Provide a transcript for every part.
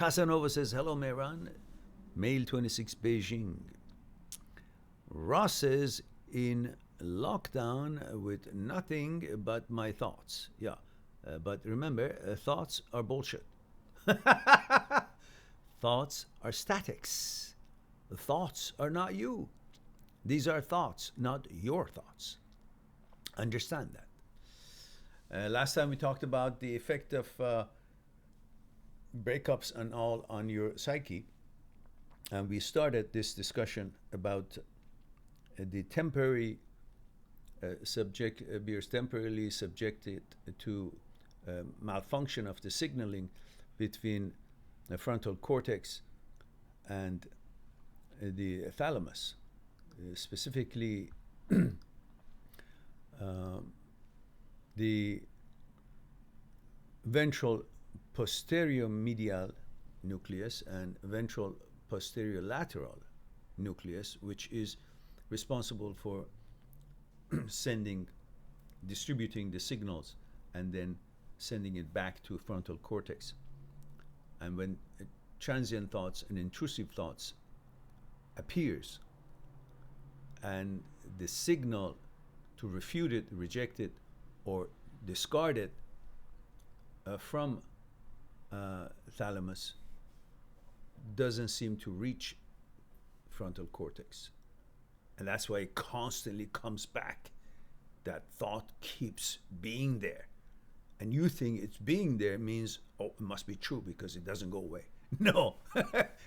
Casanova says, hello, Mehran. Male 26, Beijing. Ross says, in lockdown with nothing but my thoughts. Yeah, but remember, thoughts are bullshit. Thoughts are statics. Thoughts are not you. These are thoughts, not your thoughts. Understand that. Last time we talked about the effect of breakups and all on your psyche. And we started this discussion about the temporary beers temporarily subjected to malfunction of the signaling between the frontal cortex and the thalamus, specifically the ventral posterior medial nucleus and ventral posterior lateral nucleus, which is responsible for distributing the signals and then sending it back to frontal cortex. And when transient thoughts and intrusive thoughts appears and the signal to refute it, reject it, or discard it from thalamus doesn't seem to reach frontal cortex. And that's why it constantly comes back. That thought keeps being there. And you think it's being there means, oh, it must be true because it doesn't go away. No,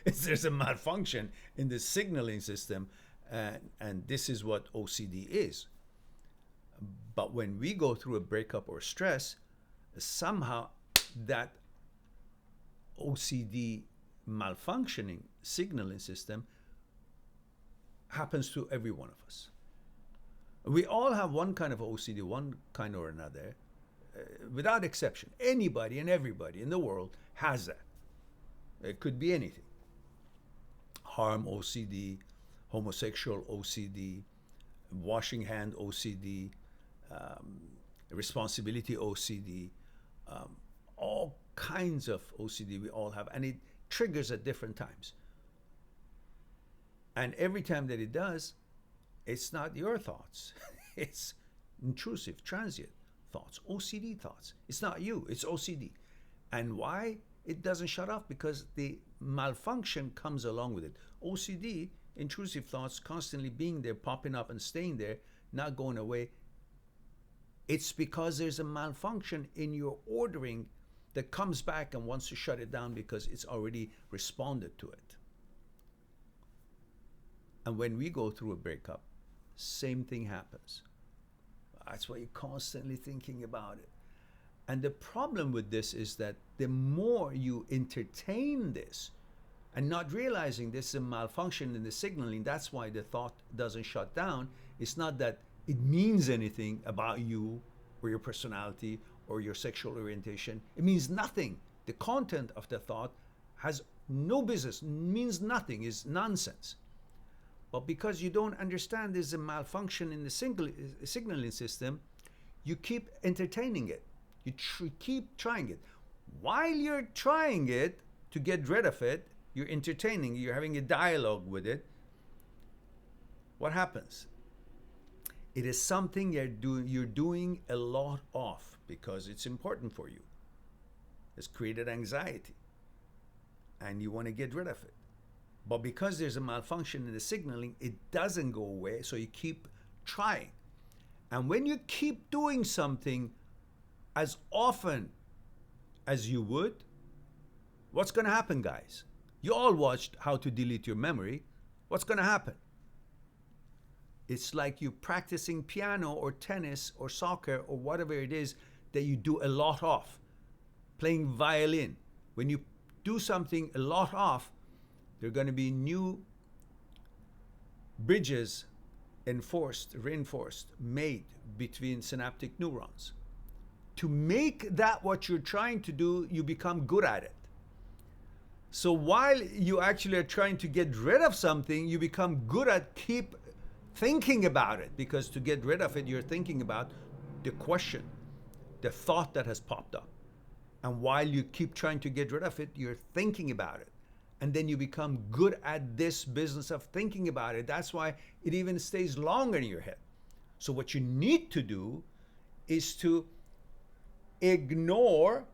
there's a malfunction in the signaling system. And this is what OCD is. But when we go through a breakup or stress, somehow that OCD malfunctioning signaling system happens to every one of us. We all have one kind of OCD, one kind or another, without exception. Anybody and everybody in the world has that. It could be anything. Harm OCD, homosexual OCD, washing hand OCD, responsibility OCD, all kinds of OCD we all have, and it triggers at different times. And every time that it does, it's not your thoughts. It's intrusive, transient thoughts, OCD thoughts. It's not you, it's OCD. And why? It doesn't shut off because the malfunction comes along with it. OCD, intrusive thoughts constantly being there, popping up and staying there, not going away. It's because there's a malfunction in your ordering that comes back and wants to shut it down because it's already responded to it. And when we go through a breakup, same thing happens. That's why you're constantly thinking about it. And the problem with this is that the more you entertain this and not realizing this is a malfunction in the signaling, that's why the thought doesn't shut down. It's not that it means anything about you or your personality or your sexual orientation. It means nothing. The content of the thought has no business, means nothing, is nonsense. But because you don't understand there's a malfunction in the signaling system, you keep entertaining it. You keep trying it. While you're trying it to get rid of it, you're entertaining, you're having a dialogue with it. What happens? It is something you're doing a lot of because it's important for you. It's created anxiety and you want to get rid of it. But because there's a malfunction in the signaling, it doesn't go away, so you keep trying. And when you keep doing something as often as you would, what's going to happen, guys? You all watched How to Delete Your Memory. What's going to happen? It's like you practicing piano or tennis or soccer or whatever it is that you do a lot of. Playing violin. When you do something a lot of, there are going to be new bridges reinforced, made between synaptic neurons. To make that what you're trying to do, you become good at it. So while you actually are trying to get rid of something, you become good at keep thinking about it, because to get rid of it, you're thinking about the question, the thought that has popped up. And while you keep trying to get rid of it, you're thinking about it. And then you become good at this business of thinking about it. That's why it even stays longer in your head. So what you need to do is to ignore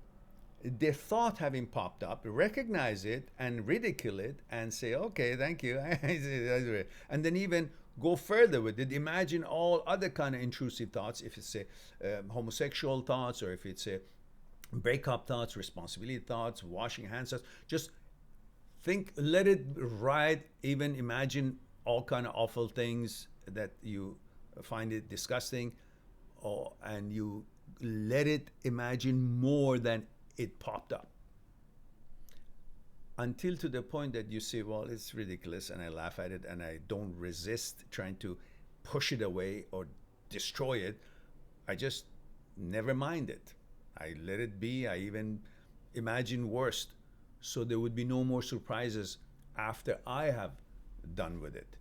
the thought having popped up, recognize it and ridicule it and say, okay, thank you. And then even go further with it. Imagine all other kind of intrusive thoughts. If it's a homosexual thoughts, or if it's a breakup thoughts, responsibility thoughts, washing hands thoughts, just think, let it ride. Even imagine all kind of awful things that you find it disgusting, and you let it imagine more than it popped up, until to the point that you say, well, it's ridiculous, and I laugh at it, and I don't resist trying to push it away or destroy it. I just never mind it. I let it be. I even imagine worst, so there would be no more surprises after I have done with it,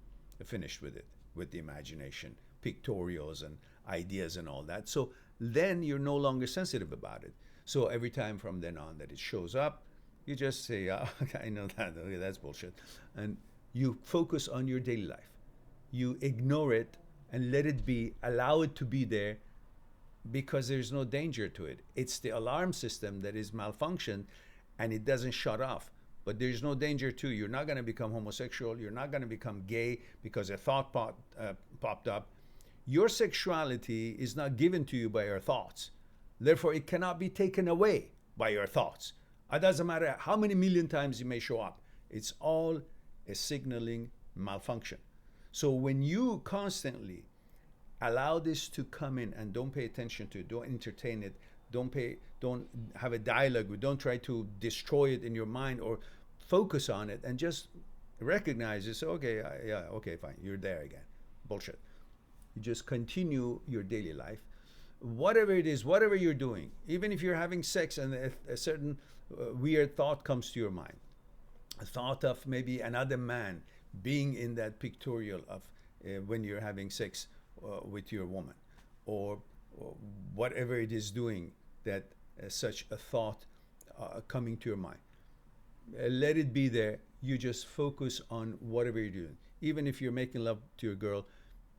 finished with it, with the imagination, pictorials and ideas and all that. So then you're no longer sensitive about it. So every time from then on that it shows up, you just say, oh, okay, I know that, okay, that's bullshit. And you focus on your daily life. You ignore it and let it be, allow it to be there, because there's no danger to it. It's the alarm system that is malfunctioned and it doesn't shut off. But there's no danger to you. You're not going to become homosexual. You're not going to become gay because a thought popped up. Your sexuality is not given to you by your thoughts. Therefore, it cannot be taken away by your thoughts. It doesn't matter how many million times you may show up. It's all a signaling malfunction. So when you constantly allow this to come in and don't pay attention to it, don't entertain it, don't have a dialogue with, don't try to destroy it in your mind or focus on it, and just recognize it. So, okay, yeah, okay, fine, you're there again. Bullshit. You just continue your daily life. Whatever it is, whatever you're doing, even if you're having sex and a certain weird thought comes to your mind, a thought of maybe another man being in that pictorial of when you're having sex with your woman, or whatever it is doing, that such a thought coming to your mind. Let it be there. You just focus on whatever you're doing. Even if you're making love to your girl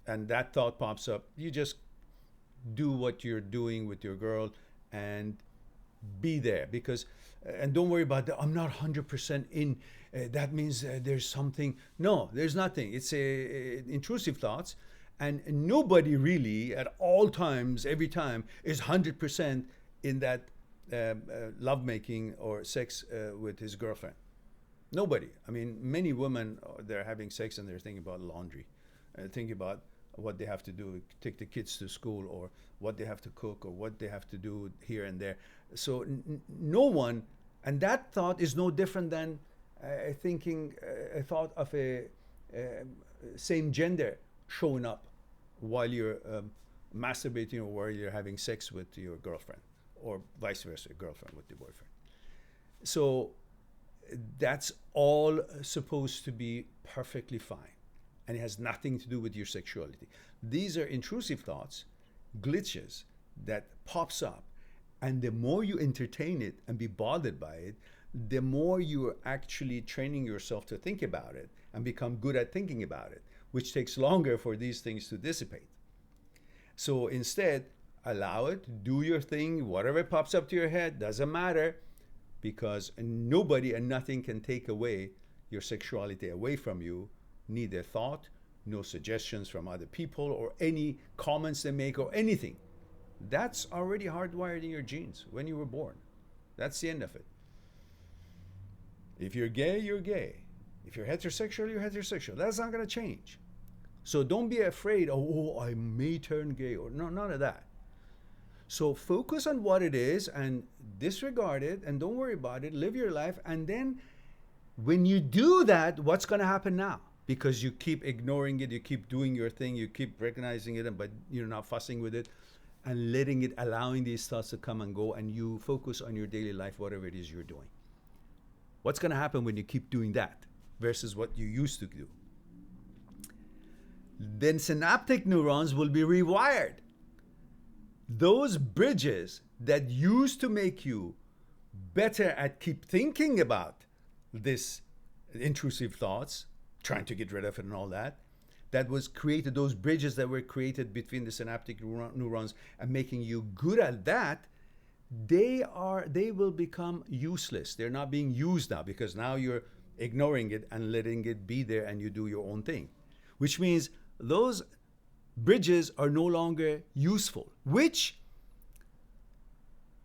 and that thought pops up, you just do what you're doing with your girl and be there. Because and don't worry about that, I'm not 100% in, that means there's something. No, there's nothing. It's intrusive thoughts, and nobody really at all times, every time, is 100% in that lovemaking or sex with his girlfriend. Nobody. I mean, many women, they're having sex and they're thinking about laundry, thinking about what they have to do, take the kids to school, or what they have to cook, or what they have to do here and there. So no one, and that thought is no different than thinking a thought of a same gender showing up while you're masturbating or while you're having sex with your girlfriend, or vice versa, girlfriend with the boyfriend. So that's all supposed to be perfectly fine, and it has nothing to do with your sexuality. These are intrusive thoughts, glitches that pops up, and the more you entertain it and be bothered by it, the more you're actually training yourself to think about it and become good at thinking about it, which takes longer for these things to dissipate. So instead, allow it, do your thing, whatever pops up to your head, doesn't matter, because nobody and nothing can take away your sexuality away from you, neither thought, no suggestions from other people, or any comments they make, or anything. That's already hardwired in your genes when you were born. That's the end of it. If you're gay, you're gay. If you're heterosexual, you're heterosexual. That's not going to change. So don't be afraid, oh, I may turn gay, or no, none of that. So focus on what it is and disregard it, and don't worry about it. Live your life. And then when you do that, what's going to happen now? Because you keep ignoring it, you keep doing your thing, you keep recognizing it, but you're not fussing with it and letting it, allowing these thoughts to come and go, and you focus on your daily life, whatever it is you're doing. What's going to happen when you keep doing that versus what you used to do? Then synaptic neurons will be rewired. Those bridges that used to make you better at keep thinking about this intrusive thoughts, trying to get rid of it and all that, that was created, those bridges that were created between the synaptic neurons and making you good at that, they will become useless. They're not being used now because now you're ignoring it and letting it be there and you do your own thing, which means those bridges are no longer useful, which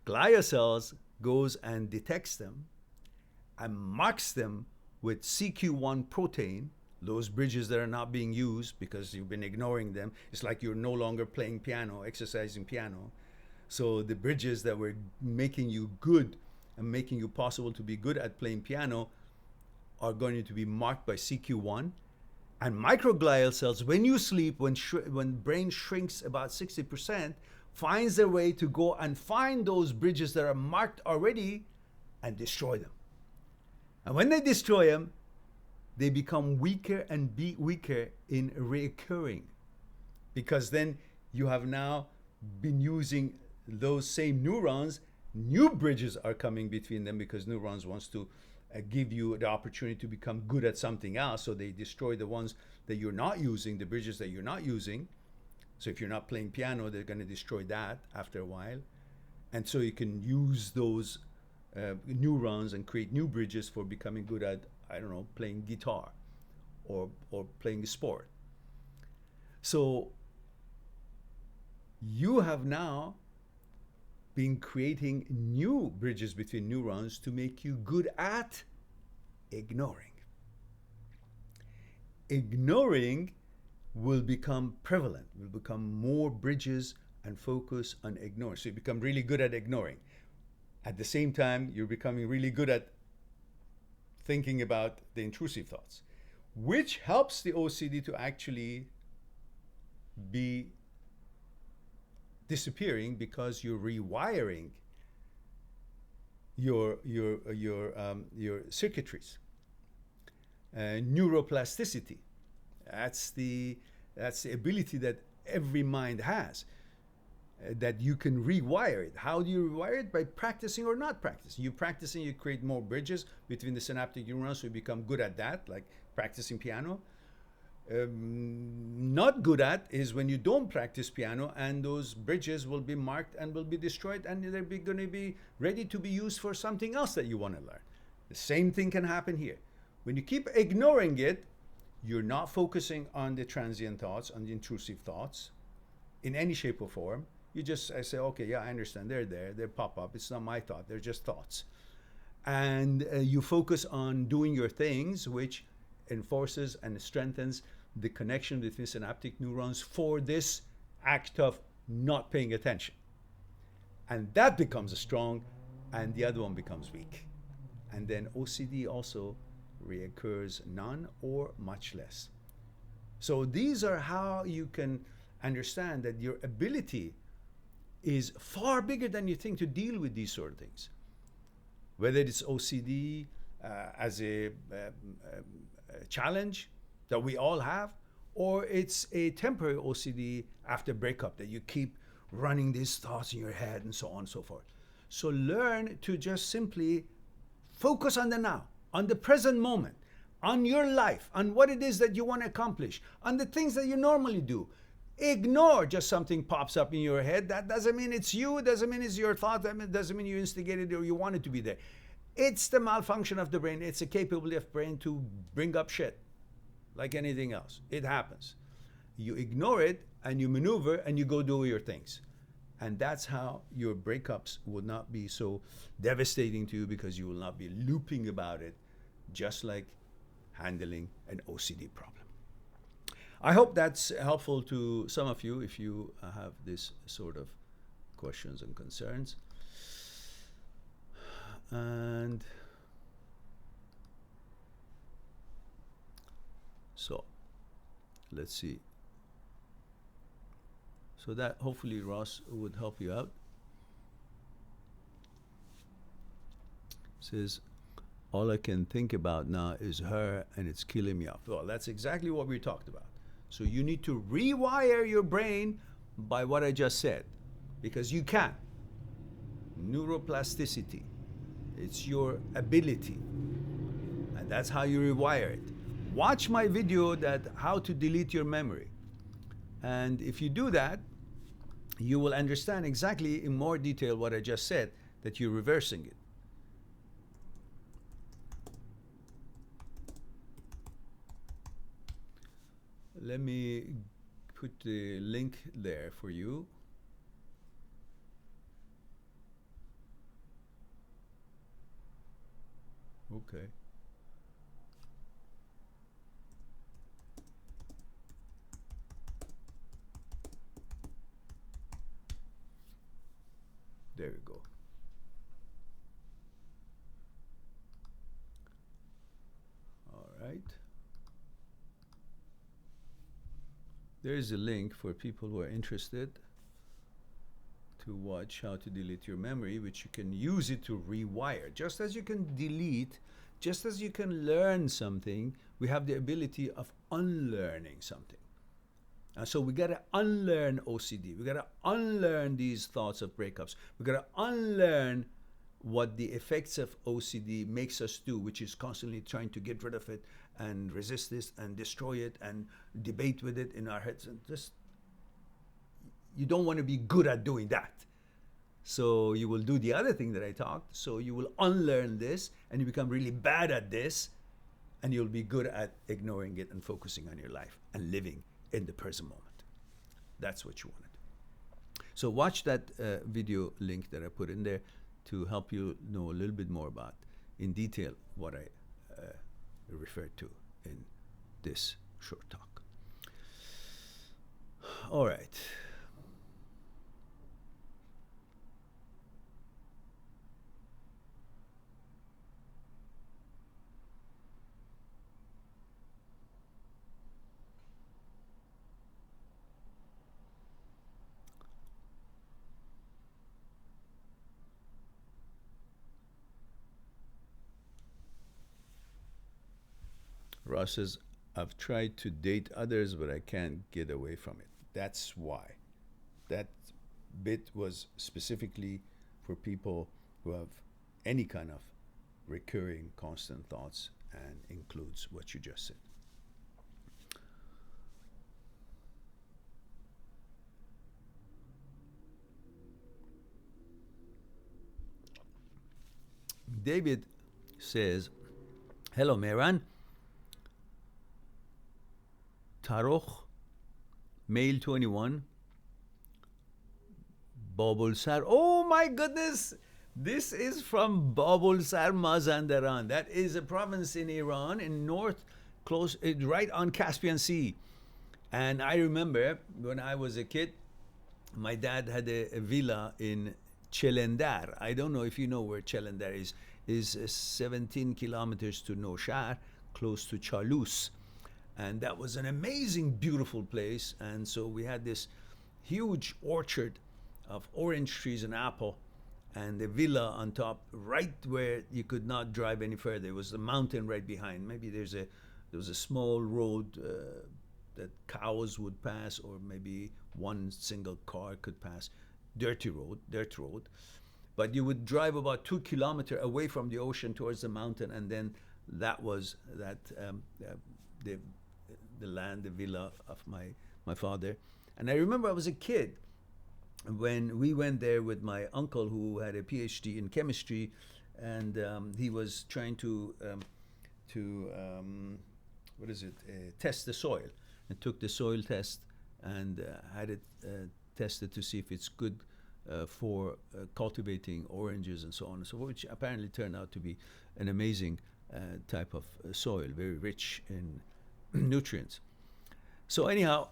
glial cells goes and detects them and marks them with CQ1 protein, those bridges that are not being used because you've been ignoring them. It's like you're no longer playing piano, exercising piano. So the bridges that were making you good and making you possible to be good at playing piano are going to be marked by CQ1. And microglial cells, when you sleep, when brain shrinks about 60%, finds their way to go and find those bridges that are marked already and destroy them. And when they destroy them, they become weaker and weaker in reoccurring, because then you have now been using those same neurons. New bridges are coming between them because neurons wants to give you the opportunity to become good at something else. So they destroy the ones that you're not using, the bridges that you're not using. So if you're not playing piano, they're going to destroy that after a while. And so you can use those neurons and create new bridges for becoming good at, I don't know, playing guitar or playing a sport. So you have now been creating new bridges between neurons to make you good at ignoring. Ignoring will become prevalent, will become more bridges and focus on ignoring. So you become really good at ignoring. At the same time, you're becoming really good at thinking about the intrusive thoughts, which helps the OCD to actually be disappearing because you're rewiring your circuitries. Neuroplasticity. That's the ability that every mind has, that you can rewire it. How do you rewire it? By practicing or not practicing. You practicing, you create more bridges between the synaptic neurons, so you become good at that, like practicing piano. Not good at is when you don't practice piano and those bridges will be marked and will be destroyed and they're going to be ready to be used for something else that you want to learn. The same thing can happen here. When you keep ignoring it, you're not focusing on the transient thoughts, on the intrusive thoughts in any shape or form. You just say, okay, yeah, I understand. They're there. They pop up. It's not my thought. They're just thoughts. And you focus on doing your things, which enforces and strengthens the connection between synaptic neurons for this act of not paying attention. And that becomes strong, and the other one becomes weak. And then OCD also reoccurs none or much less. So these are how you can understand that your ability is far bigger than you think to deal with these sort of things. Whether it's OCD as a challenge that we all have, or it's a temporary OCD after breakup that you keep running these thoughts in your head and so on and so forth. So learn to just simply focus on the now, on the present moment, on your life, on what it is that you want to accomplish, on the things that you normally do. Ignore just something pops up in your head. That doesn't mean it's you, doesn't mean it's your thought, that doesn't mean you instigated it or you want it to be there. It's the malfunction of the brain. It's a capability of brain to bring up shit like anything else. It happens. You ignore it and you maneuver and you go do your things. And that's how your breakups will not be so devastating to you, because you will not be looping about it, just like handling an OCD problem. I hope that's helpful to some of you if you have this sort of questions and concerns. And so let's see. So that hopefully Ross would help you out. Says, all I can think about now is her and it's killing me off. Well, that's exactly what we talked about. So you need to rewire your brain by what I just said, because you can. Neuroplasticity. It's your ability. And that's how you rewire it. Watch my video that how to delete your memory. And if you do that, you will understand exactly in more detail what I just said, that you're reversing it. Let me put the link there for you. Okay. There we go. All right. There is a link for people who are interested to watch how to delete your memory, which you can use it to rewire. Just as you can delete, just as you can learn something, we have the ability of unlearning something. And so we gotta unlearn OCD. We gotta unlearn these thoughts of breakups. We gotta unlearn what the effects of OCD makes us do, which is constantly trying to get rid of it and resist this and destroy it and debate with it in our heads. And just, you don't want to be good at doing that. So you will do the other thing that I talked. So you will unlearn this and you become really bad at this, and you'll be good at ignoring it and focusing on your life and living in the present moment. That's what you wanted. So watch that video link that I put in there to help you know a little bit more about, in detail, what I referred to in this short talk. All right. Ross says, I've tried to date others, but I can't get away from it. That's why. That bit was specifically for people who have any kind of recurring constant thoughts and includes what you just said. David says, hello, Mehran. Taroch, male 21, Babulsar. Oh my goodness! This is from Babulsar, Mazandaran. That is a province in Iran, in north, close, right on Caspian Sea. And I remember when I was a kid, my dad had a villa in Chelendar. I don't know if you know where Chelendar is 17 kilometers to Noshar, close to Chalus. And that was an amazing, beautiful place. And so we had this huge orchard of orange trees and apple, and the villa on top, right where you could not drive any further. It was the mountain right behind. Maybe there was a small road that cows would pass, or maybe one single car could pass. Dirt road. But you would drive about 2 kilometers away from the ocean towards the mountain, and then that was the land, the villa of my father. And I remember I was a kid when we went there with my uncle, who had a PhD in chemistry, and he was trying to test the soil, and took the soil test and had it tested to see if it's good for cultivating oranges and so on and so forth, which apparently turned out to be an amazing type of soil, very rich in nutrients. So anyhow,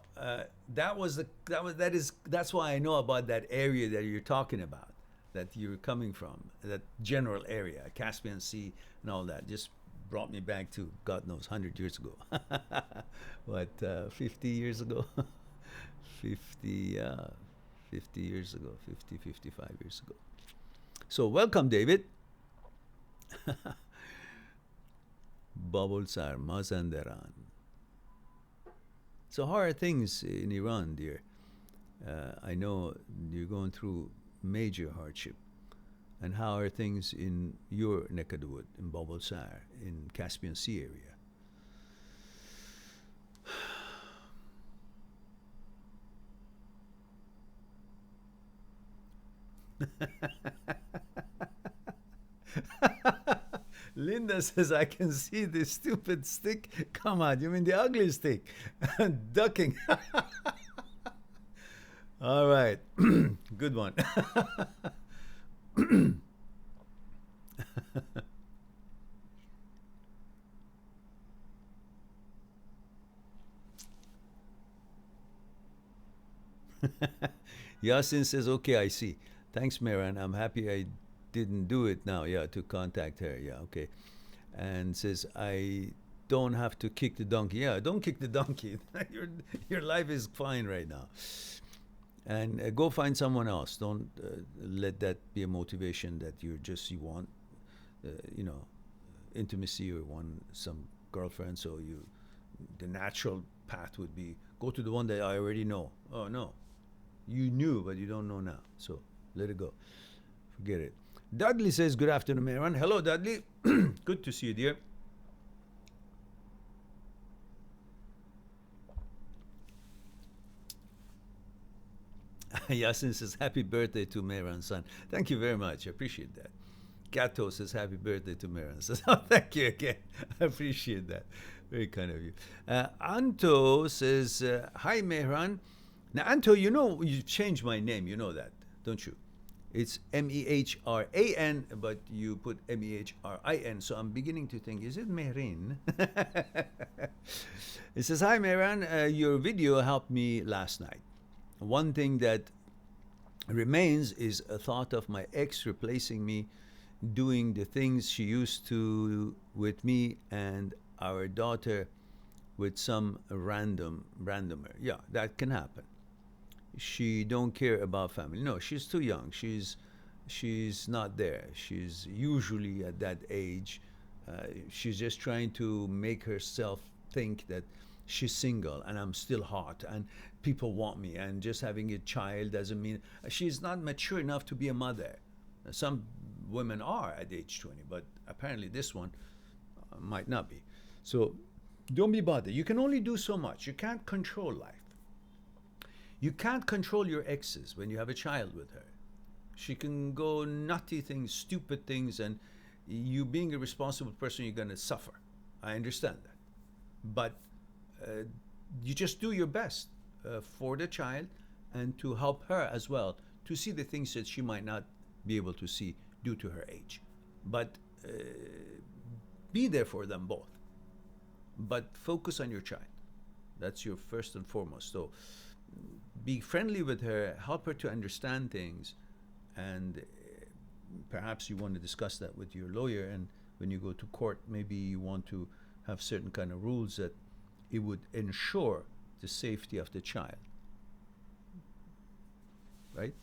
that's why I know about that area that you're talking about, that you're coming from, that general area, Caspian Sea and all that. Just brought me back to, God knows, 100 years ago. What, 50 years ago? 50 years ago, 55 years ago. So welcome, David. Babulsar, Mazandaran. So how are things in Iran, dear? I know you're going through major hardship. And how are things in your neck of the wood, in Bobolsar, in Caspian Sea area? Linda says, I can see this stupid stick come out. You mean the ugly stick? Ducking. All right. Good one. Yasin says, okay, I see. Thanks, Mehran. I'm happy I didn't do it now. Yeah, to contact her. Yeah, okay. And says, I don't have to kick the donkey. Yeah, don't kick the donkey. your life is fine right now. And go find someone else. Don't let that be a motivation that you want, intimacy or want some girlfriend. So the natural path would be go to the one that I already know. Oh no, you knew but you don't know now. So let it go. Forget it. Dudley says, good afternoon, Mehran. Hello, Dudley. Good to see you, dear. Yasin says, happy birthday to Mehran's son. Thank you very much. I appreciate that. Gato says, happy birthday to Mehran. Says, oh, thank you again. I appreciate that. Very kind of you. Anto says, hi, Mehran. Now, Anto, you changed my name. You know that, don't you? It's Mehran, but you put Mehrin. So I'm beginning to think, is it Mehrin? It says, hi, Mehran. Your video helped me last night. One thing that remains is a thought of my ex replacing me, doing the things she used to with me and our daughter with some randomer. Yeah, that can happen. She don't care about family. No, she's too young. She's not there. She's usually at that age. She's just trying to make herself think that she's single and I'm still hot and people want me, and just having a child doesn't mean she's not mature enough to be a mother. Some women are at age 20, but apparently this one might not be. So don't be bothered. You can only do so much. You can't control life. You can't control your exes when you have a child with her. She can go nutty things, stupid things, and you being a responsible person, you're going to suffer. I understand that. But you just do your best for the child and to help her as well to see the things that she might not be able to see due to her age. But be there for them both. But focus on your child. That's your first and foremost. So be friendly with her, help her to understand things, and perhaps you want to discuss that with your lawyer, and when you go to court, maybe you want to have certain kind of rules that it would ensure the safety of the child. Right?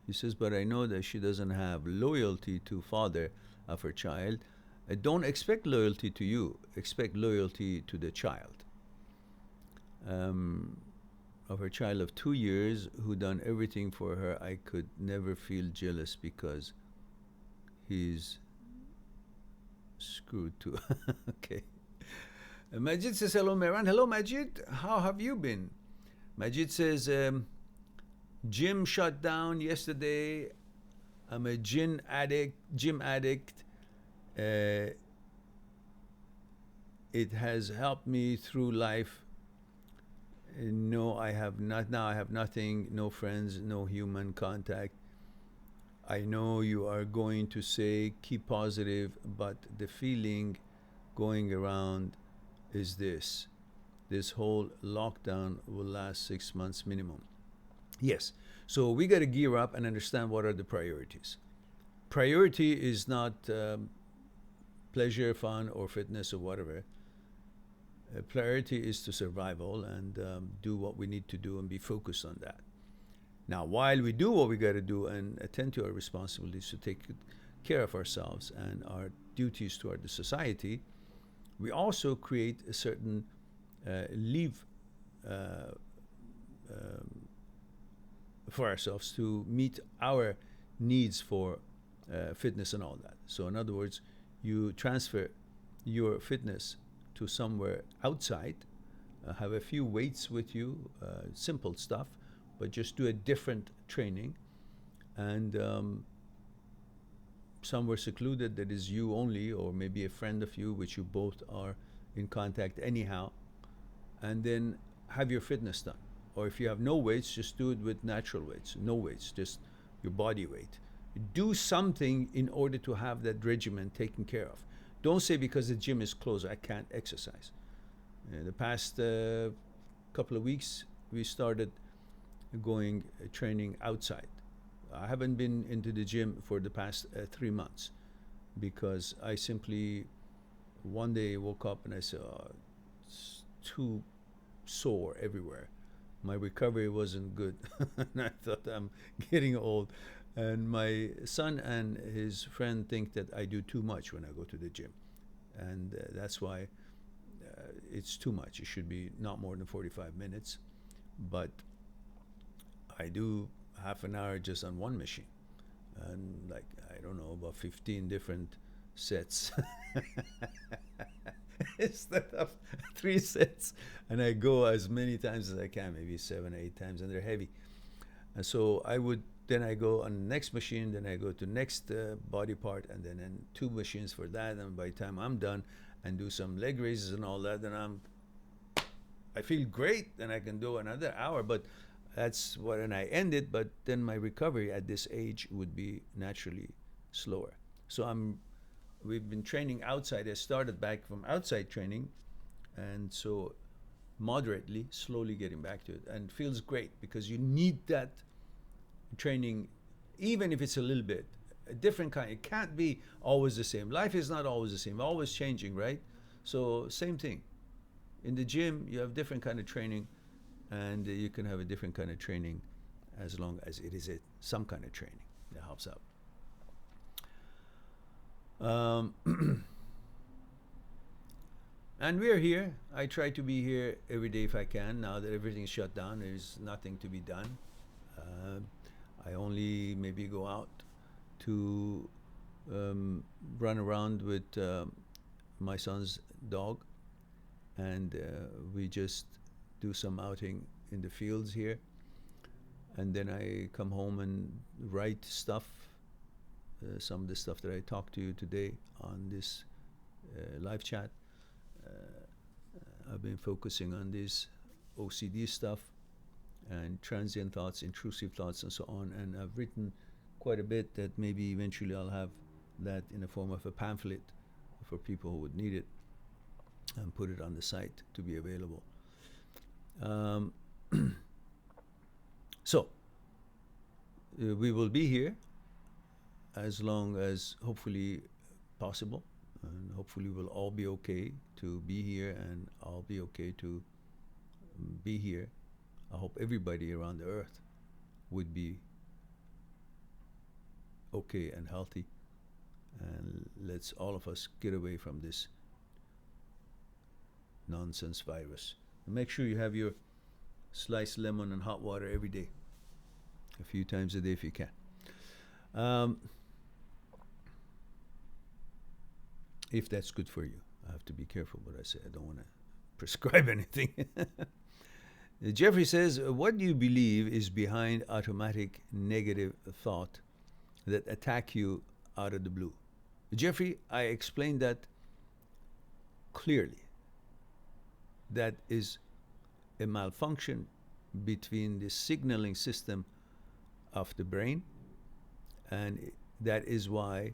He says, but I know that she doesn't have loyalty to father of her child. Don't expect loyalty to you. Expect loyalty to the child. Of her child of 2 years who done everything for her, I could never feel jealous because he's screwed too. Okay. Majid says, hello, Mehran. Hello, Majid. How have you been? Majid says, gym shut down yesterday. I'm a gym addict. It has helped me through life. No, I have not. Now I have nothing, no friends, no human contact. I know you are going to say keep positive, but the feeling going around is this whole lockdown will last 6 months minimum. Yes. So we got to gear up and understand what are the priorities. Priority is not pleasure, fun, or fitness, or whatever. Priority is to survival and do what we need to do and be focused on that. Now, while we do what we got to do and attend to our responsibilities to take care of ourselves and our duties toward the society, we also create a certain leave for ourselves to meet our needs for fitness and all that. So in other words, you transfer your fitness to somewhere outside, have a few weights with you, simple stuff, but just do a different training, and somewhere secluded that is you only, or maybe a friend of you, which you both are in contact anyhow, and then have your fitness done. Or if you have no weights, just do it with natural weights. No weights, just your body weight. Do something in order to have that regimen taken care of. Don't say because the gym is closed, I can't exercise. The past couple of weeks, we started going training outside. I haven't been into the gym for the past 3 months because I simply one day woke up and I said, oh, it's too sore everywhere. My recovery wasn't good. And I thought I'm getting old. And my son and his friend think that I do too much when I go to the gym. And that's why it's too much. It should be not more than 45 minutes. But I do half an hour just on one machine. And like, I don't know, about 15 different sets. Instead of 3 sets. And I go as many times as I can, maybe 7 or 8 times, and they're heavy. And so then I go on the next machine, then I go to next body part, and then 2 machines for that. And by the time I'm done and do some leg raises and all that, then I feel great, and I can do another hour. But that's when I end it. But then my recovery at this age would be naturally slower. So we've been training outside. I started back from outside training, and so moderately, slowly getting back to it, and it feels great because you need that training, even if it's a little bit a different kind. It can't be always the same. Life is not always the same, always changing, right? So same thing. In the gym, you have different kind of training, and you can have a different kind of training as long as it is some kind of training that helps out. And we're here. I try to be here every day if I can. Now that everything's shut down, there's nothing to be done. I only maybe go out to run around with my son's dog, and we just do some outing in the fields here. And then I come home and write stuff, some of the stuff that I talked to you today on this live chat. I've been focusing on this OCD stuff and transient thoughts, intrusive thoughts, and so on. And I've written quite a bit that maybe eventually I'll have that in the form of a pamphlet for people who would need it, and put it on the site to be available. So we will be here as long as hopefully possible, and hopefully we'll all be okay to be here, and I'll be okay to be here. I hope everybody around the earth would be okay and healthy, and let's all of us get away from this nonsense virus. And make sure you have your sliced lemon and hot water every day, a few times a day if you can. If that's good for you. I have to be careful what I say. I don't want to prescribe anything. Jeffrey says, what do you believe is behind automatic negative thought that attack you out of the blue? Jeffrey, I explained that clearly. That is a malfunction between the signaling system of the brain, and that is why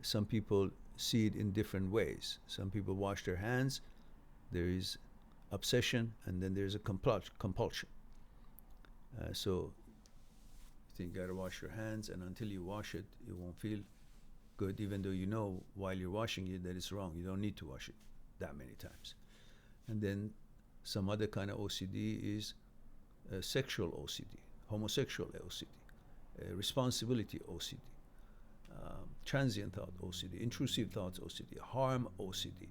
some people see it in different ways. Some people wash their hands, there is obsession, and then there's a compulsion. So you think you gotta wash your hands, and until you wash it, you won't feel good, even though you know while you're washing it that it's wrong. You don't need to wash it that many times. And then some other kind of OCD is sexual OCD, homosexual OCD, responsibility OCD, transient thought OCD, intrusive thoughts OCD, harm OCD,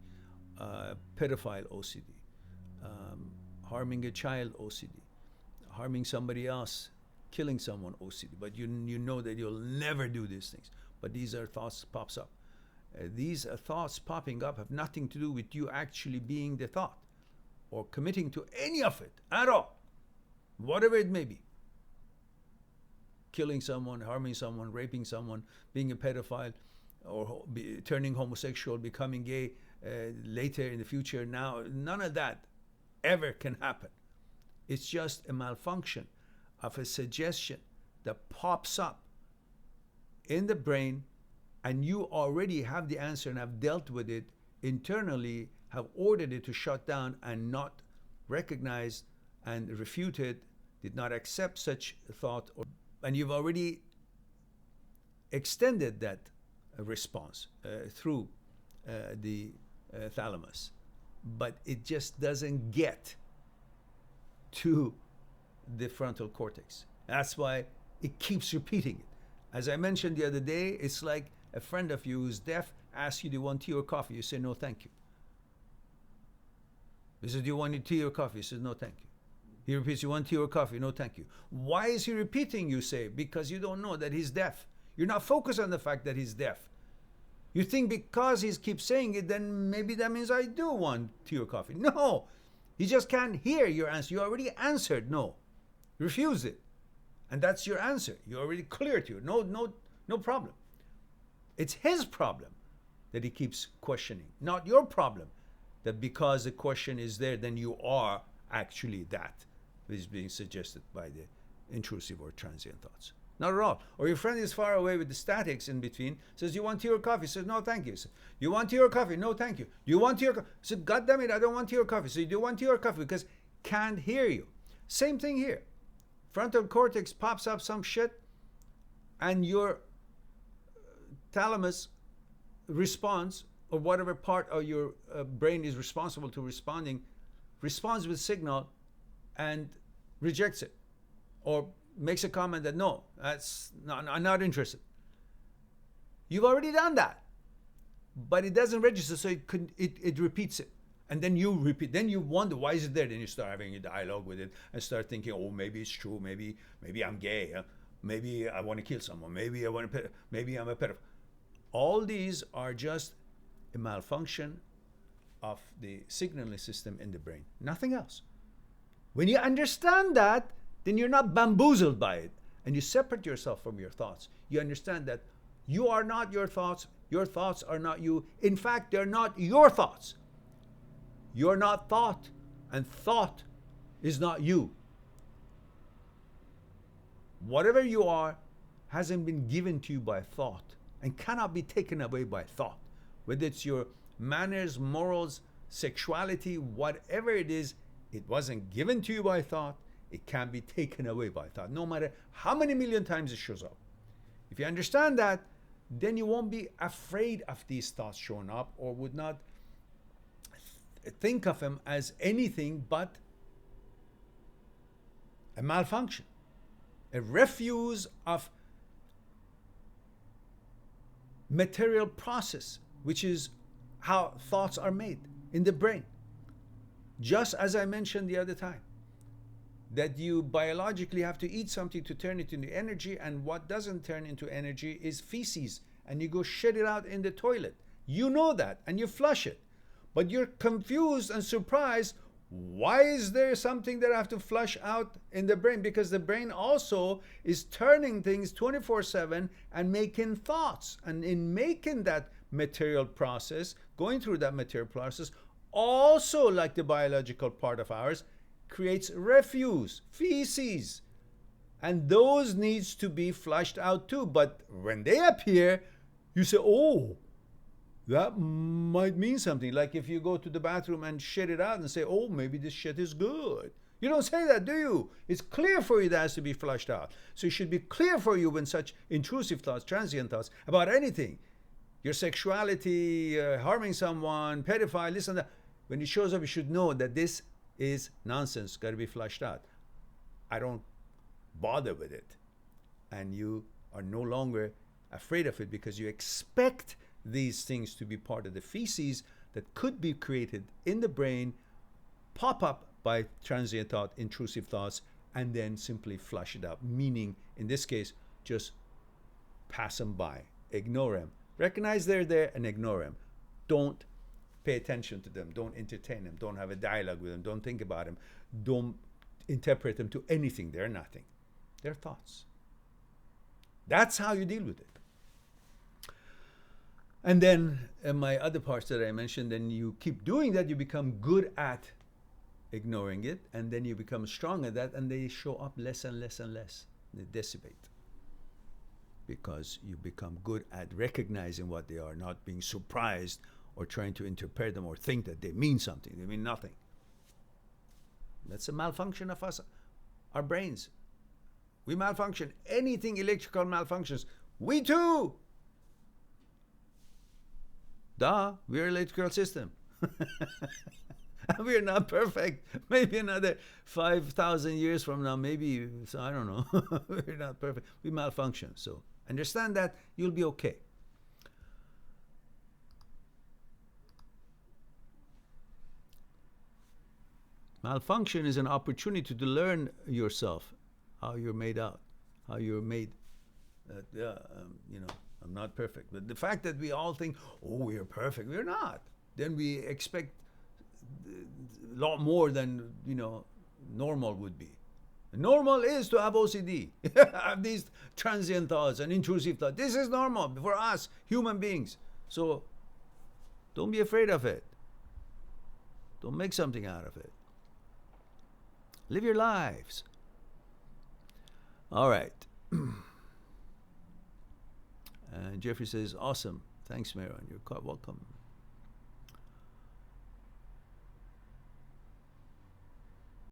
pedophile OCD, harming a child OCD, harming somebody else killing someone OCD, but you know that you'll never do these things. But these are thoughts pops up. These thoughts popping up have nothing to do with you actually being the thought or committing to any of it at all, whatever it may be. Killing someone, harming someone, raping someone, being a pedophile, or turning homosexual, becoming gay later in the future. Now, none of that ever can happen. It's just a malfunction of a suggestion that pops up in the brain, and you already have the answer and have dealt with it internally, have ordered it to shut down and not recognize and refute it, did not accept such thought, and you've already extended that response through the thalamus, but it just doesn't get to the frontal cortex. That's why it keeps repeating it. As I mentioned the other day, it's like a friend of you who's deaf asks you, do you want tea or coffee? You say, no, thank you. He says, do you want tea or coffee? He says, no, thank you. He repeats, you want tea or coffee? No, thank you. Why is he repeating, you say? Because you don't know that he's deaf. You're not focused on the fact that he's deaf. You think because he keeps saying it, then maybe that means I do want tea or coffee. No, he just can't hear your answer. You already answered no. Refuse it. And that's your answer. You already cleared you. No problem. It's his problem that he keeps questioning, not your problem. That because the question is there, then you are actually that is being suggested by the intrusive or transient thoughts. Not at all. Or your friend is far away with the statics in between, says, you want tea or coffee? Says, no, thank you. Says, you want tea or coffee? No, thank you. You want tea or coffee? Says, God damn it, I don't want tea or coffee. So you do want tea or coffee because can't hear you. Same thing here. Frontal cortex pops up some shit and your thalamus responds, or whatever part of your brain is responsible to responding, responds with signal and rejects it, or makes a comment that no, I'm not interested. You've already done that, but it doesn't register, so it repeats it. And then you repeat, then you wonder, why is it there? Then you start having a dialogue with it and start thinking, oh, maybe it's true, maybe I'm gay, maybe I want to kill someone, maybe I'm a pedophile. All these are just a malfunction of the signaling system in the brain, nothing else. When you understand that, then you're not bamboozled by it, and you separate yourself from your thoughts. You understand that you are not your thoughts are not you. In fact, they're not your thoughts. You're not thought, and thought is not you. Whatever you are hasn't been given to you by thought and cannot be taken away by thought. Whether it's your manners, morals, sexuality, whatever it is, it wasn't given to you by thought. It can't be taken away by thought, no matter how many million times it shows up. If you understand that, then you won't be afraid of these thoughts showing up, or would not think of them as anything but a malfunction, a refuse of material process, which is how thoughts are made in the brain. Just as I mentioned the other time, that you biologically have to eat something to turn it into energy, and what doesn't turn into energy is feces, and you go shit it out in the toilet. You know that, and you flush it. But you're confused and surprised, why is there something that I have to flush out in the brain? Because the brain also is turning things 24/7 and making thoughts. And in making that material process, going through that material process, also like the biological part of ours, creates refuse, feces. And those needs to be flushed out too. But when they appear, you say, oh, that might mean something. Like if you go to the bathroom and shit it out and say, oh, maybe this shit is good. You don't say that, do you? It's clear for you that has to be flushed out. So it should be clear for you when such intrusive thoughts, transient thoughts about anything, your sexuality, harming someone, pedophile, this and that, when it shows up, you should know that this is nonsense, got to be flushed out. I don't bother with it. And you are no longer afraid of it because you expect these things to be part of the feces that could be created in the brain, pop up by transient thought, intrusive thoughts, and then simply flush it out. Meaning, in this case, just pass them by, ignore them. Recognize they're there and ignore them. Don't pay attention to them. Don't entertain them. Don't have a dialogue with them. Don't think about them. Don't interpret them to anything. They're nothing. They're thoughts. That's how you deal with it. And then my other parts that I mentioned, then you keep doing that, you become good at ignoring it, and then you become strong at that, and they show up less and less and less. They dissipate. Because you become good at recognizing what they are, not being surprised or trying to interpret them or think that they mean something. They mean nothing. That's a malfunction of us, our brains. We malfunction. Anything electrical malfunctions, we too. Duh, we're an electrical system. We're not perfect. Maybe another 5,000 years from now, maybe, so I don't know. We're not perfect. We malfunction. So understand that, you'll be okay. Malfunction is an opportunity to learn yourself, how you're made out, how you're made. You know, I'm not perfect. But the fact that we all think, oh, we're perfect, we're not. Then we expect a lot more than, you know, normal would be. Normal is to have OCD, have these transient thoughts and intrusive thoughts. This is normal for us, human beings. So don't be afraid of it. Don't make something out of it. Live your lives. All right. And Jeffrey says, awesome. Thanks, Mehran. You're quite welcome.